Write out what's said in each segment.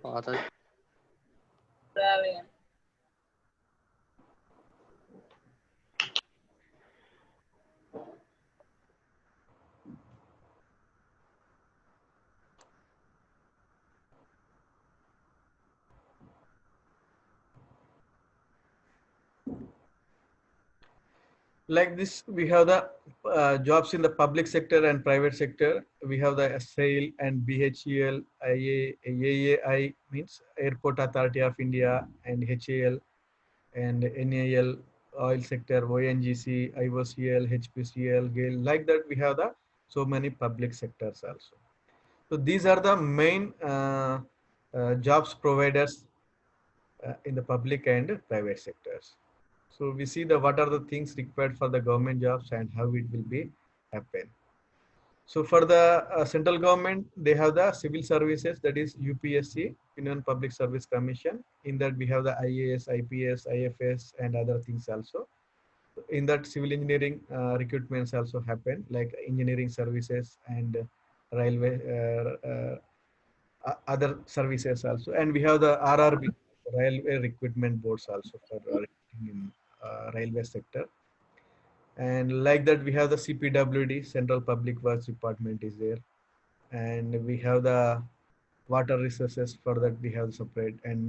Father. Like this, we have the jobs in the public sector and private sector. We have the SAIL and BHEL, AAI means Airport Authority of India, and HAL and NAL, oil sector, ONGC, IOCL, HPCL, GAIL. Like that, we have the so many public sectors also. So these are the main jobs providers in the public and private sectors. So we see the what are the things required for the government jobs and how it will be happen. So for the central government, they have the civil services, that is UPSC, Union Public Service Commission. In that we have the IAS, IPS, IFS, and other things also. In that civil engineering recruitments also happen, like engineering services and railway other services also. And we have the RRB, Railway Recruitment Boards also for in railway sector. And like that, we have the CPWD, Central Public Works Department is there. And we have the water resources, for that we have separate, and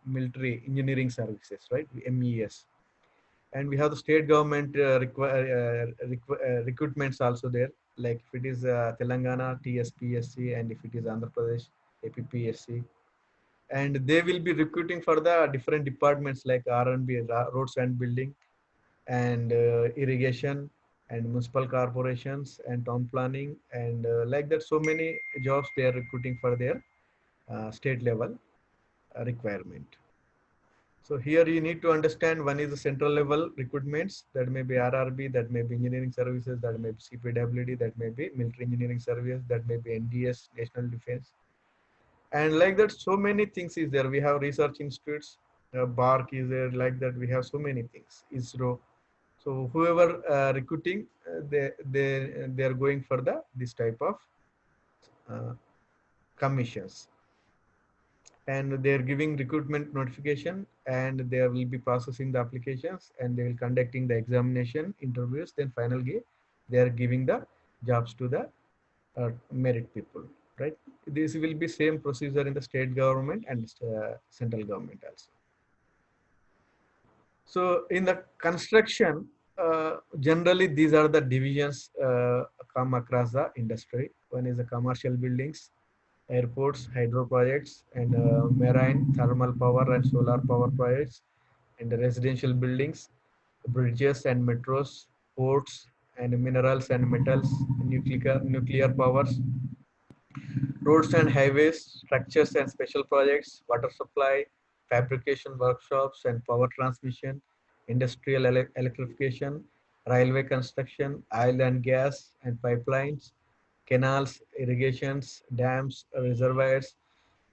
military engineering services, right? MES. And we have the state government recruitments also there. Like if it is Telangana, TSPSC, and if it is Andhra Pradesh, APPSC. And they will be recruiting for the different departments like R&B, roads and building, and irrigation, and municipal corporations, and town planning, and like that, so many jobs they are recruiting for their state level requirement. So here you need to understand, one is the central level recruitments, that may be RRB, that may be engineering services, that may be CPWD, that may be military engineering service, that may be NDS, National Defense. And like that, so many things is there. We have research institutes, BARC is there, like that we have so many things, ISRO. So whoever recruiting, they are going for the this type of commissions, and they are giving recruitment notification, and they will be processing the applications, and they will conducting the examination interviews. Then finally, they are giving the jobs to the merit people, right? This will be same procedure in the state government and central government also. So in the construction, generally these are the divisions come across the industry. One is the commercial buildings, airports, hydro projects, and marine, thermal power and solar power projects, and the residential buildings, bridges and metros, ports, and minerals and metals, nuclear powers, roads and highways, structures and special projects, water supply, fabrication workshops and power transmission, industrial electrification, railway construction, oil and gas and pipelines, canals, irrigations, dams, reservoirs,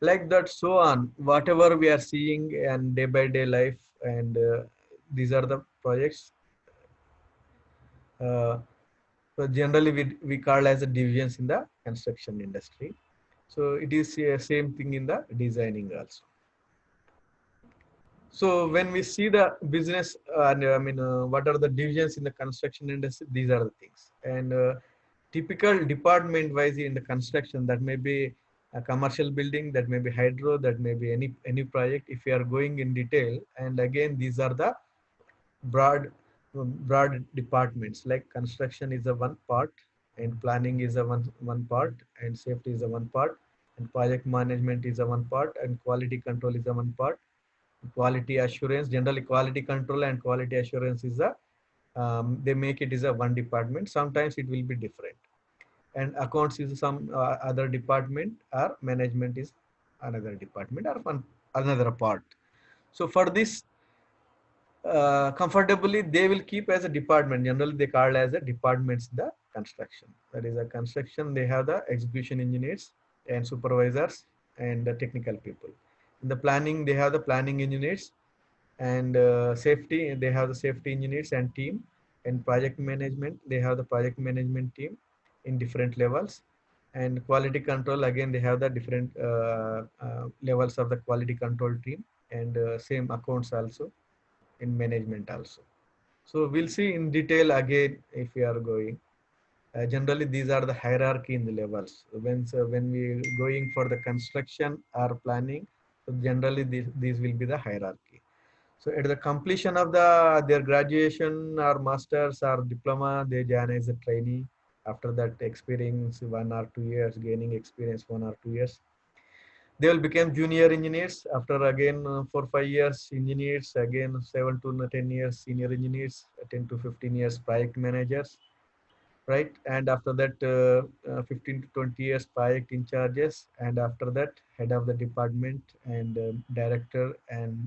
like that, so on. Whatever we are seeing and day by day life, and these are the projects. Uh, so generally, we call as the divisions in the construction industry. So it is same thing in the designing also. So when we see the business, what are the divisions in the construction industry? These are the things. And typical department wise in the construction, that may be a commercial building, that may be hydro, that may be any project. If you are going in detail, and again, these are the broad departments. Like construction is a one part, and planning is a one part, and safety is a one part, and project management is a one part, and quality control is a one part. Quality assurance, generally quality control and quality assurance is a they make it is a one department. Sometimes it will be different. And accounts is some other department, or management is another department, or one another part. So for this, comfortably they will keep as a department. Generally they call as a departments the construction. That is a construction, they have the execution engineers and supervisors and the technical people. In the planning, they have the planning engineers, And safety, they have the safety engineers and team. And project management, they have the project management team in different levels. And quality control, again, they have the different levels of the quality control team, and same accounts also in management also. So we'll see in detail again if we are going. Generally, these are the hierarchy in the levels. When we going for the construction or planning, so generally these will be the hierarchy. So at the completion of their graduation or masters or diploma, they join as a trainee. After that experience 1 or 2 years, gaining experience 1 or 2 years, they will become junior engineers. After again 4 5 years engineers, again 7 to 10 years senior engineers, 10 to 15 years project managers, right? And after that 15 to 20 years project in charges, and after that head of the department and director, and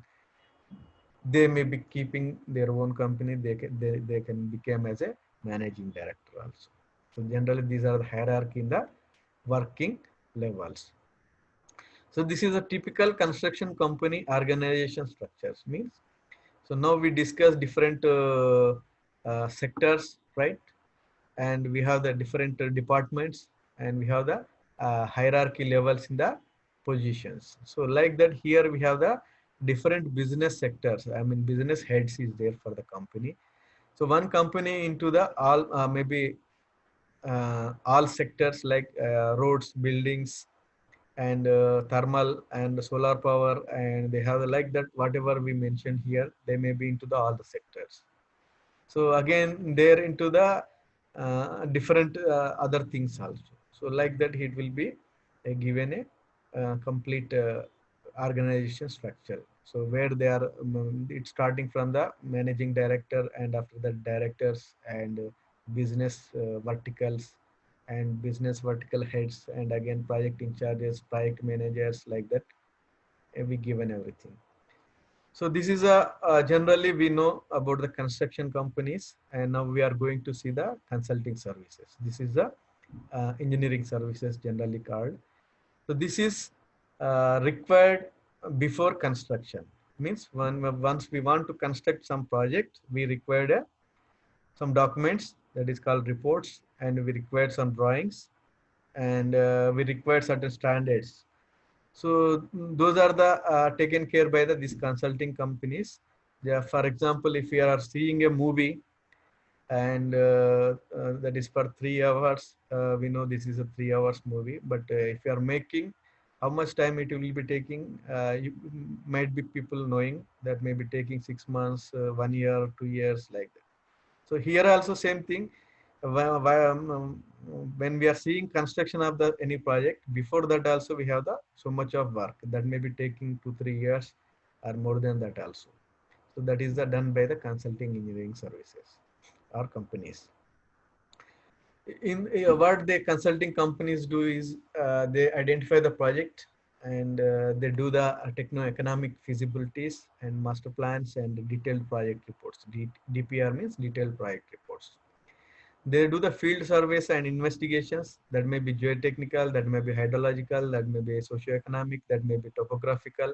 they may be keeping their own company. They can become as a managing director also. So generally these are the hierarchy in the working levels. So this is a typical construction company organization structures means. So now we discuss different sectors, right? And we have the different departments, and we have the hierarchy levels in the positions. So like that, here we have the different business sectors. I mean, business heads is there for the company. So one company into the all maybe all sectors like roads, buildings, and thermal and solar power, and they have like that. Whatever we mentioned here, they may be into the all the sectors. So again, they're into the different other things also. So like that, it will be given a complete organization structure. So where they are, it's starting from the managing director, and after that directors, and business verticals, and business vertical heads, and again project in charges, project managers, like that. We given everything. So this is a generally we know about the construction companies, and now we are going to see the consulting services. This is the engineering services generally called. So this is required before construction. Means once we want to construct some project, we required some documents, that is called reports, and we required some drawings, and we required certain standards. So those are the taken care by these consulting companies. Yeah, for example, if we are seeing a movie, and that is for 3 hours, we know this is a 3 hours movie. But if you are making, how much time it will be taking? You might be people knowing that may be taking 6 months, 1 year, 2 years, like that. So here also same thing. When we are seeing construction of the any project, before that also we have the so much of work that may be taking 2 3 years or more than that also. So that is the done by the consulting engineering services or companies. In what the consulting companies do is they identify the project, and they do the techno-economic feasibilities and master plans and detailed project reports. DPR means detailed project reports. They do the field surveys and investigations, that may be geotechnical, that may be hydrological, that may be socioeconomic, that may be topographical,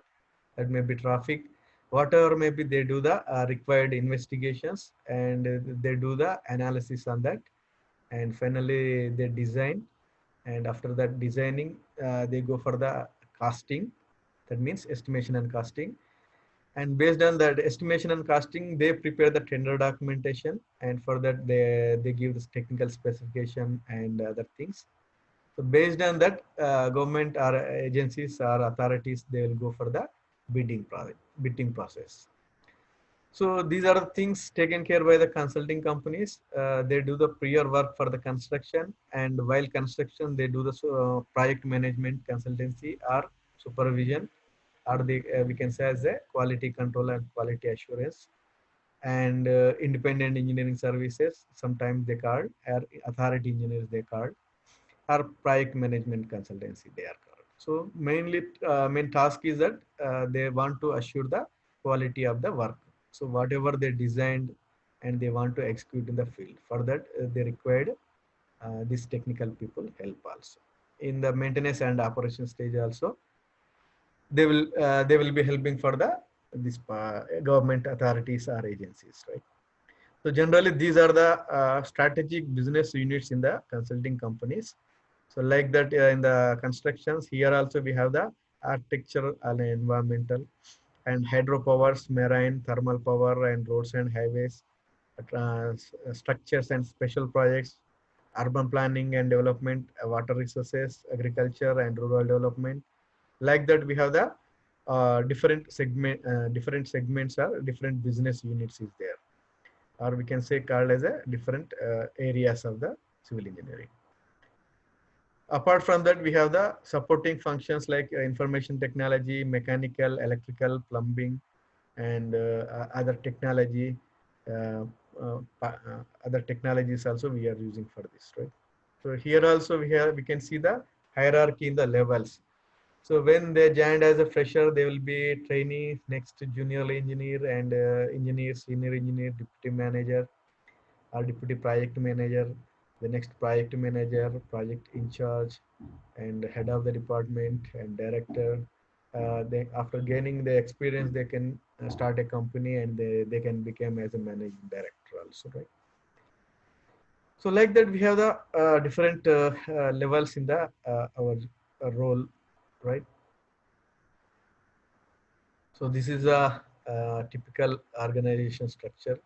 that may be traffic, whatever may be. They do the required investigations, and they do the analysis on that, and finally they design. And after that designing, they go for the casting, that means estimation and casting. And based on that estimation and costing, they prepare the tender documentation, and for that they give this technical specification and other things. So based on that, government or agencies or authorities, they will go for the bidding process. So these are the things taken care by the consulting companies. They do the prior work for the construction, and while construction, they do the project management consultancy or supervision, or the we can say as a quality control and quality assurance. And independent engineering services, sometimes they called, or authority engineers they called, or project management consultancy they are called. So mainly main task is that they want to assure the quality of the work. So whatever they designed and they want to execute in the field, for that they required these technical people help also. In the maintenance and operation stage also, they will be helping for the these government authorities or agencies, right? So generally, these are the strategic business units in the consulting companies. So like that in the constructions, here also we have the architectural and environmental and hydropowers, marine, thermal power and roads and highways, structures and special projects, urban planning and development, water resources, agriculture and rural development. Like that, we have the different segments or different business units is there, or we can say called as a different areas of the civil engineering. Apart from that, we have the supporting functions like information technology, mechanical, electrical, plumbing, and other technology. Uh, Other technologies also we are using for this, right? So here also we can see the hierarchy in the levels. So when they joined as a fresher, they will be trainee, next junior engineer, and engineer, senior engineer, deputy manager, or deputy project manager, the next project manager, project in charge, and head of the department and director. They, after gaining the experience, they can start a company and they can become as a managing director also, right? So like that, we have the different levels in the our role, right? So this is a, typical organization structure.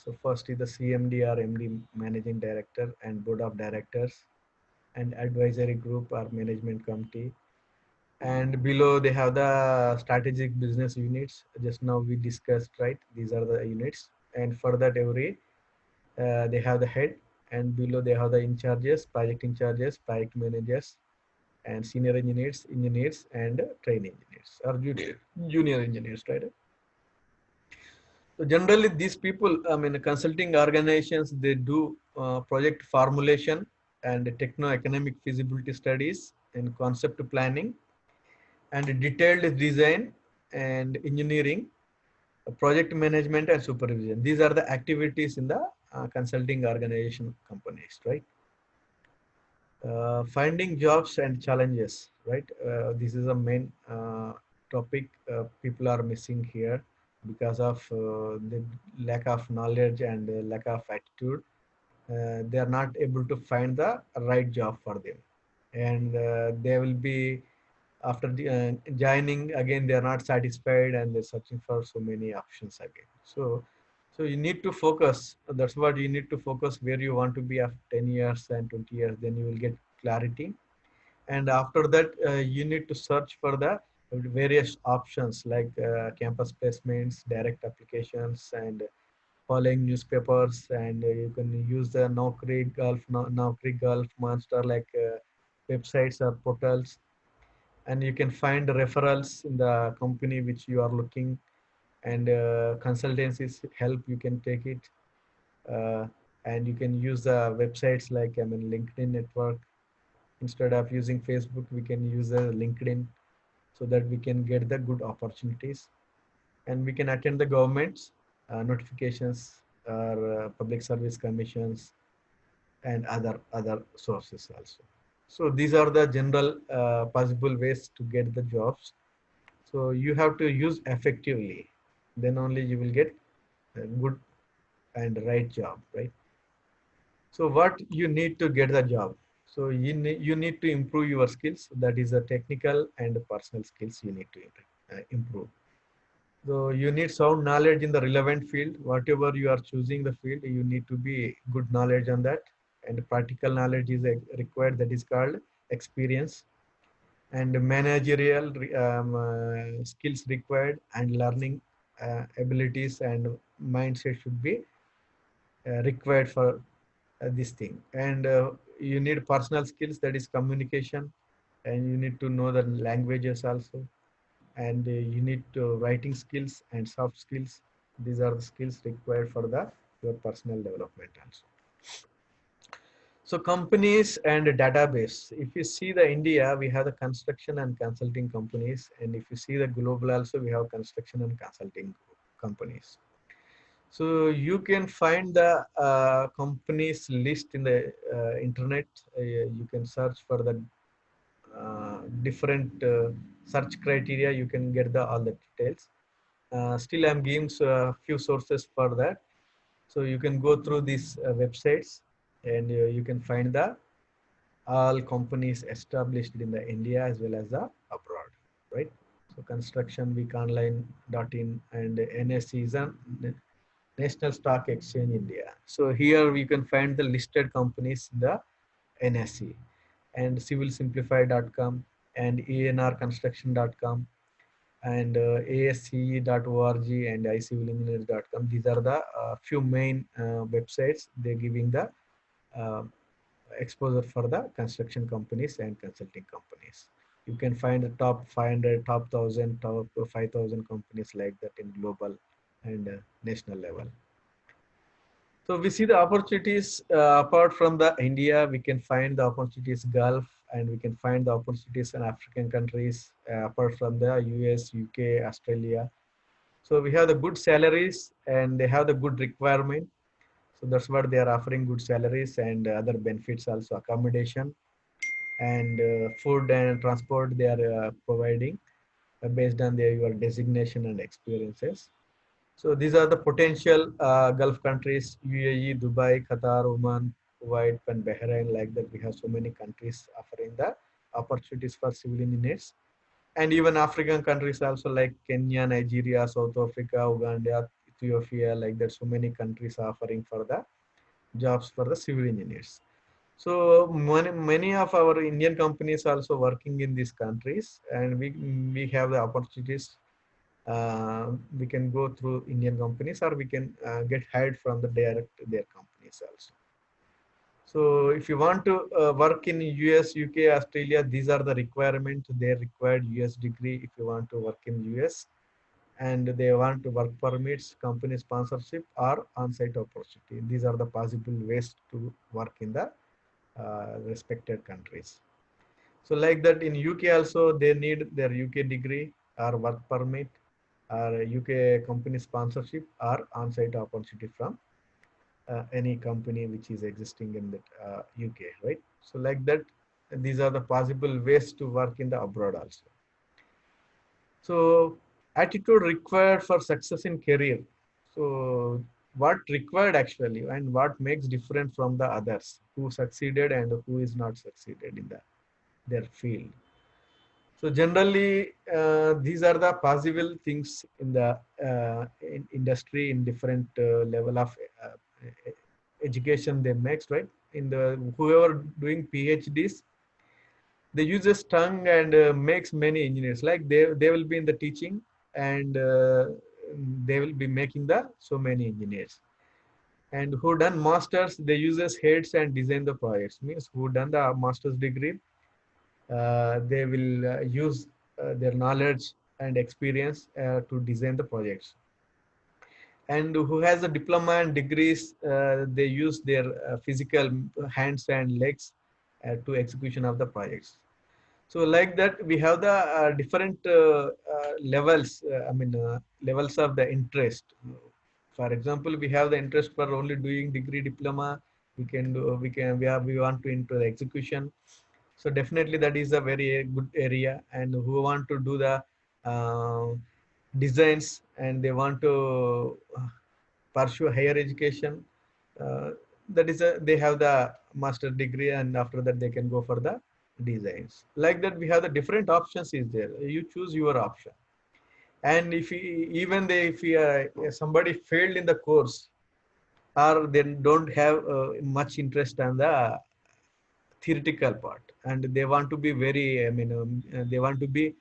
So first is the CMD or MD, managing director, and board of directors, and advisory group or management committee. And below they have the strategic business units. Just now we discussed, right? These are the units. And for that every, they have the head, and below they have the in charges, project managers, and senior engineers, and trainee engineers or junior engineers, right? So generally, these people, I mean, consulting organizations, they do project formulation and techno-economic feasibility studies and concept planning and detailed design and engineering, project management and supervision. These are the activities in the consulting organization companies, right? Finding jobs and challenges, right? This is a main topic people are missing here because of the lack of knowledge and lack of attitude. They are not able to find the right job for them, and they will be after joining again, they are not satisfied and they're searching for so many options again. So you need to focus. That's what you need to focus, where you want to be after 10 years and 20 years. Then you will get clarity. And after that, you need to search for the various options like campus placements, direct applications, and following newspapers. And you can use the Naukri Gulf, Monster, like websites or portals, and you can find referrals in the company which you are looking, and consultancies help, you can take it. uh, and you can use the websites like, I mean, LinkedIn network. Instead of using Facebook, we can use the LinkedIn, so that we can get the good opportunities, and we can attend the government's notifications or public service commissions and other sources also. So these are the general possible ways to get the jobs. So you have to use effectively, then only you will get a good and right job, right? So what you need to get the job? So you need to improve your skills. That is the technical and personal skills you need to improve. So you need sound knowledge in the relevant field. Whatever you are choosing the field, you need to be good knowledge on that. And practical knowledge is required. That is called experience. And managerial skills required, and learning abilities and mindset should be required for this thing. And you need personal skills, that is communication, and you need to know the languages also, and you need writing skills and soft skills. These are the skills required for the your personal development also. So companies and database. If you see the India, we have the construction and consulting companies, and if you see the global also, we have construction and consulting companies. So you can find the companies list in the internet. You can search for the different search criteria. You can get the all the details. Still I'm giving a few sources for that. So you can go through these websites, and you can find the all companies established in the India as well as the abroad, right? So constructionweekonline.in and NSE is a National Stock Exchange India. So here we can find the listed companies in the NSE, and civilsimplify.com and enrconstruction.com and asce.org and icivilengineers.com. These are the few main websites. They're giving the uh, exposure for the construction companies and consulting companies. You can find the top 500, top 1000, top 5000 companies like that in global and national level. So we see the opportunities apart from the India. We can find the opportunities Gulf, and we can find the opportunities in African countries apart from the US, UK, Australia. So we have the good salaries and they have the good requirement. So that's what they are offering, good salaries and other benefits, also accommodation and food and transport they are providing based on your designation and experiences. So these are the potential Gulf countries: UAE, Dubai, Qatar, Oman, Kuwait, and Bahrain. Like that, we have so many countries offering the opportunities for civil engineers, and even African countries also, like Kenya, Nigeria, South Africa, Uganda, Ethiopia. Like that, so many countries are offering for the jobs for the civil engineers. So many of our Indian companies also working in these countries, and we have the opportunities. We can go through Indian companies, or we can get hired from the direct their companies also. So if you want to work in US, UK, Australia, these are the requirements. They required US degree if you want to work in US, and they want to work permits, company sponsorship, or on-site opportunity. These are the possible ways to work in the respected countries. So like that in UK also, they need their UK degree or work permit or UK company sponsorship or on-site opportunity from any company which is existing in that UK, right? So like that, these are the possible ways to work in the abroad also. So attitude required for success in career. So what required actually, and what makes different from the others who succeeded and who is not succeeded in their field. So generally, these are the possible things in the industry in different level of education they makes, right? In the whoever doing PhDs, they use this tongue and makes many engineers. Like they will be in the teaching, and they will be making the so many engineers. And who done masters, they uses heads and design the projects. Means who done the master's degree, they will use their knowledge and experience to design the projects. And who has a diploma and degrees, they use their physical hands and legs to execution of the projects. So like that, we have the different levels, levels of the interest. For example, we have the interest for only doing degree diploma. We want to into the execution. So definitely that is a very good area, and who want to do the uh, designs and they want to pursue higher education. Uh, that is they have the master degree, and after that they can go for the designs. Like that, we have the different options is there. You choose your option. And if somebody failed in the course, or they don't have much interest on the theoretical part, and they want to be very, they want to be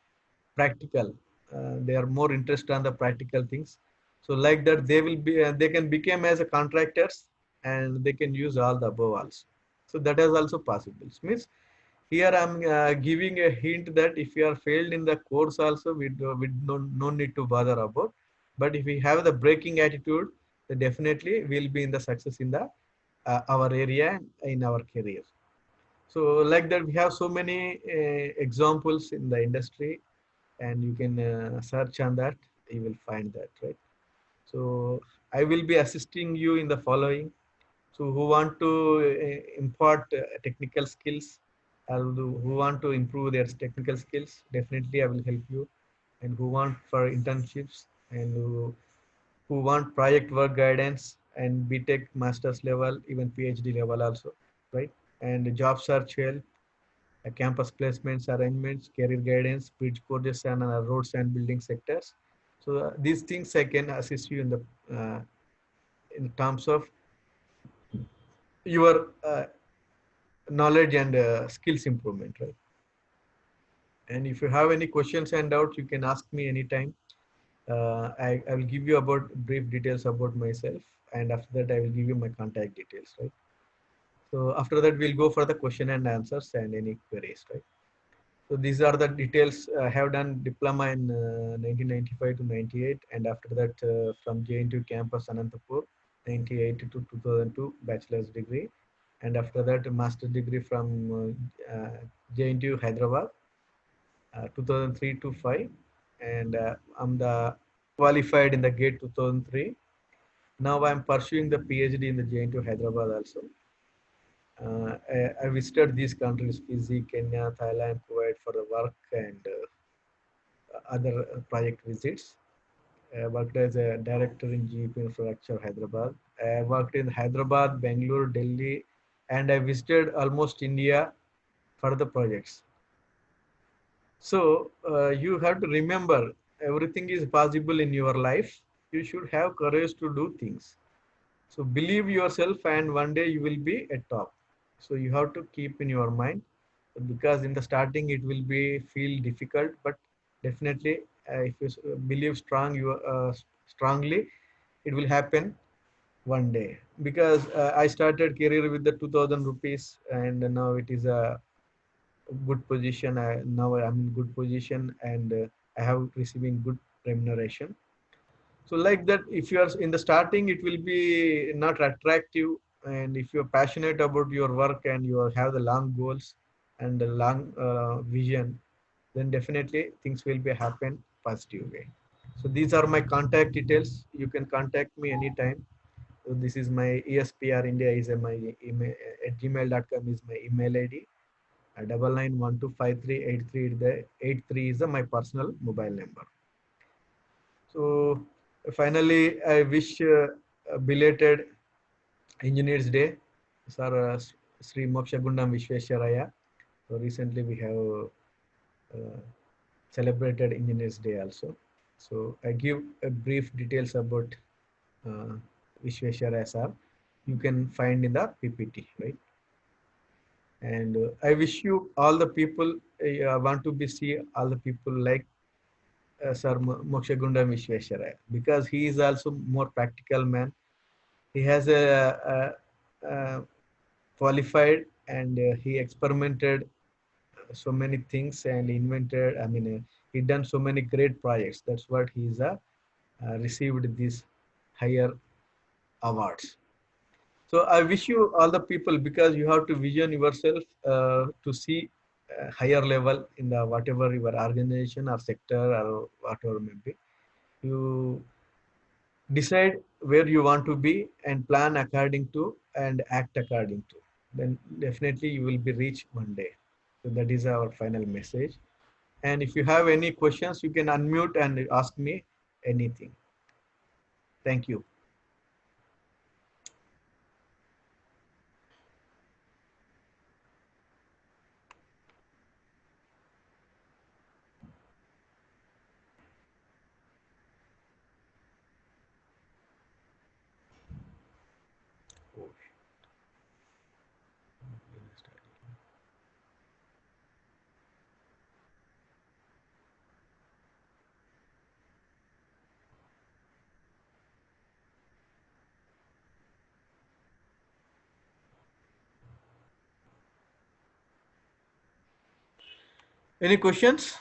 practical. They are more interested on the practical things. So like that, they can become as a contractors, and they can use all the above also. So that is also possible. Means here I'm giving a hint that if you are failed in the course also, we don't no need to bother about. But if we have the breaking attitude, then definitely we'll be in the success in the our area in our career. So like that, we have so many examples in the industry, and you can search on that. You will find that, right? So I will be assisting you in the following. So who want to impart technical skills, or who want to improve their technical skills, definitely I will help you. And who want for internships, and who want project work guidance and BTech master's level, even PhD level also, right? And job search help, campus placements, arrangements, career guidance, bridge courses, and roads and building sectors. So these things I can assist you in terms of your knowledge and skills improvement, right? And if you have any questions and doubts, you can ask me anytime. I will give you about brief details about myself, and after that I will give you my contact details, right? So after that we'll go for the question and answers and any queries, right? So these are the details. I have done diploma in 1995 to 98, and after that from JNTU campus Anantapur, 98 to 2002 bachelor's degree, and after that a master's degree from JNTU Hyderabad, 2003 to 5, and I'm the qualified in the GATE 2003. Now I'm pursuing the PhD in the JNTU Hyderabad also. I visited these countries, Fiji, Kenya, Thailand, Kuwait for the work and other project visits. I worked as a director in GEP Infrastructure Hyderabad. I worked in Hyderabad, Bangalore, Delhi, and I visited almost India for the projects. So you have to remember everything is possible in your life. You should have courage to do things. So believe yourself, and one day you will be at top. So you have to keep in your mind, because in the starting it will be feel difficult, but definitely if you believe strongly, it will happen one day. Because I started career with the 2000 rupees, and now it is a good position. Now I'm in good position, and I have receiving good remuneration. So like that, if you are in the starting, it will be not attractive. And if you're passionate about your work and you have the long goals and the long vision, then definitely things will be happen positive way. So these are my contact details. You can contact me anytime. So this is my ESPR India is my email at gmail.com is my email ID. 99125383 is my personal mobile number. So finally, I wish a belated Engineers Day, Sir Sri Mokshagundam Vishwesharaya. So recently we have celebrated Engineers Day also. So I give a brief details about uh, Vishwesharaya sir. You can find in the PPT, right? And I wish you all the people. I want to be see all the people like Sir Mokshagundam Vishwesharaya, because he is also more practical man. He has a qualified, and he experimented so many things and invented. I mean, he done so many great projects. That's what he's received these higher awards. So I wish you all the people, because you have to vision yourself to see higher level in the whatever your organization or sector or whatever may be. You decide where you want to be and plan according to and act according to, then definitely you will be reached one day. So that is our final message. And if you have any questions, you can unmute and ask me anything. Thank you. Any questions?